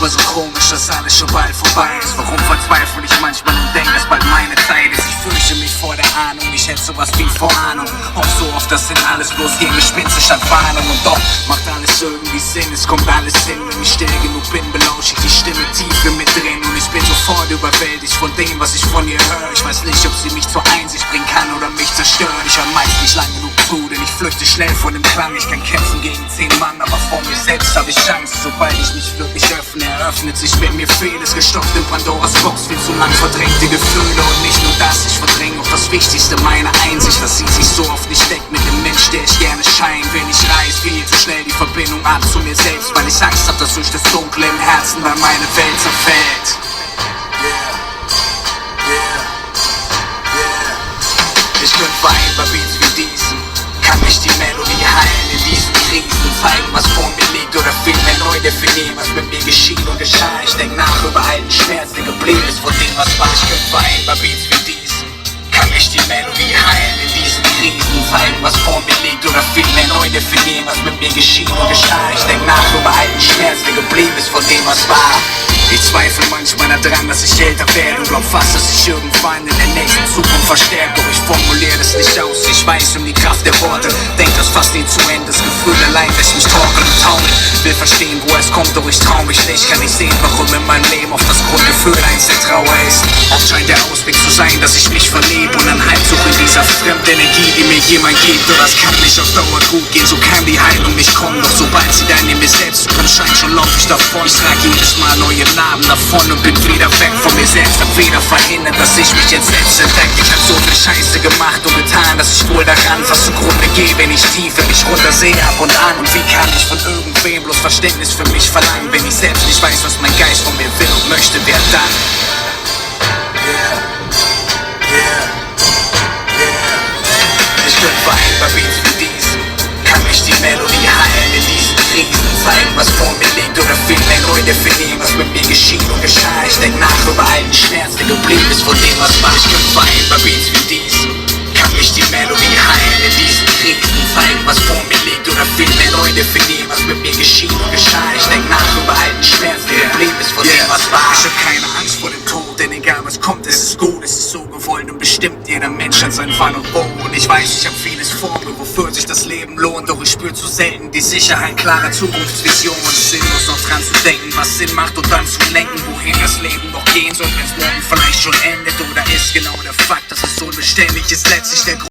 manchmal so komisch, dass alles schon bald vorbei ist. Warum verzweifle ich manchmal und denke, dass bald meine Zeit ist? Ich fürchte mich vor der Ahnung, ich hätte sowas wie Vorahnung. Hoff so oft, das sind alles bloß Gehirnspitze statt Warnung. Und doch macht alles irgendwie Sinn, es kommt alles hin. Wenn ich still genug bin, belausche ich die Stimme tief in mir drin. Und ich bin sofort überwältigt von dem, was ich von ihr höre. Ich weiß nicht, ob sie mich zur Einsicht bringen kann oder mich zerstört. Ich hör meist nicht lang genug zu, denn ich flüchte schnell von dem Klang. Ich kann kämpfen gegen 10 Mann, aber vor mir selbst habe ich Chance. Sobald ich mich wirklich öffne, eröffnet sich, wenn mir vieles gestopft in Pandoras Box. Viel zu lang verdrängte Gefühle und nicht nur das, ich verdränge auch das Wichtigste, meine Einsicht, dass sie sich so oft nicht deckt mit dem Mensch, der ich gerne schein. Wenn ich reiß, viel zu schnell die Verbindung ab zu mir selbst, weil ich Angst hab, dass durch das Dunkle im Herzen dann meine Welt zerfällt. Ich könnte weinen bei Beats wie diesen, kann mich die Melodie heilen in diesen Krisen, zeigen, was vor mir liegt oder vielmehr neu definieren, was mit mir geschieht und geschah. Ich denk nach über alten Schmerz, der geblieben ist von dem, was war. Ich könnte weinen bei Beats wie diesen, kann mich die Melodie heilen in diesen Krisen, zeigen, was vor mir liegt oder vielmehr neu definieren, was mit mir geschieht und geschah. Ich denk nach über alten Schmerz, der geblieben ist von dem, was war. Ich zweifle manchmal daran, dass ich älter werde und glaub fast, dass ich irgendwann in der nächsten Zukunft versterbe. Doch ich formuliere das nicht aus, ich weiß um die Kraft der Worte. Denk das fast nie zu Ende, das Gefühl allein lässt mich torkeln und taumel. Will verstehen, wo es kommt, doch ich trau mich nicht. Kann nicht sehen, warum in meinem Leben oft das Grundgefühl eins der Trauer ist. Oft scheint der Ausweg zu sein, dass ich mich verlebe und dann Heimsuche in dieser fremden Energie, die mir jemand gibt. Doch das kann nicht auf Dauer gut gehen, so kann die Heilung nicht kommen. Doch sobald sie dann in mir selbst kommt, scheint schon lauf ich davon. Ich trage jedes Mal neue Namen davon und bin wieder weg von mir selbst. Hab weder verhindert, dass ich mich jetzt selbst entdecke. Ich hab so viel Scheiße gemacht und getan, dass ich wohl daran fast zugrunde gehe, wenn ich tief in mich runtersehe ab und an. Und wie kann ich von irgendwem bloß Verständnis für mich verlangen, wenn ich selbst nicht weiß, was mein Geist von mir will und möchte, wer dann? Ich könnte weinen bei Beats wie diesen, kann mich die Melodie heilen in diesen Krisen, zeigen, was vor mir liegt oder vielmehr neu definieren, was mit mir geschieht und geschah. Ich denk nach über alten Schmerz, der geblieben ist von dem, was war. Ich könnte weinen bei Beats wie diesen, kann mich die Melodie heilen in diesen Krisen, zeigen, was vor mir liegt oder vielmehr neu definieren, was mit mir geschieht und geschah. Ich denk nach über alten Schmerz, der geblieben ist von dem, was war. Ich hab keine Angst vor dem Tod, denn egal was kommt, es ist gut, es ist so gewollt und bestimmt. Jeder Mensch hat sein Wann und Wo und ich weiß, ich hab vieles vor mir, wofür sich das Leben lohnt. Doch ich spür zu selten die Sicherheit klarer Zukunftsvision. Und es ist sinnlos noch dran zu denken, was Sinn macht und dann zu lenken, wohin das Leben noch gehen soll, wenn's morgen vielleicht schon endet.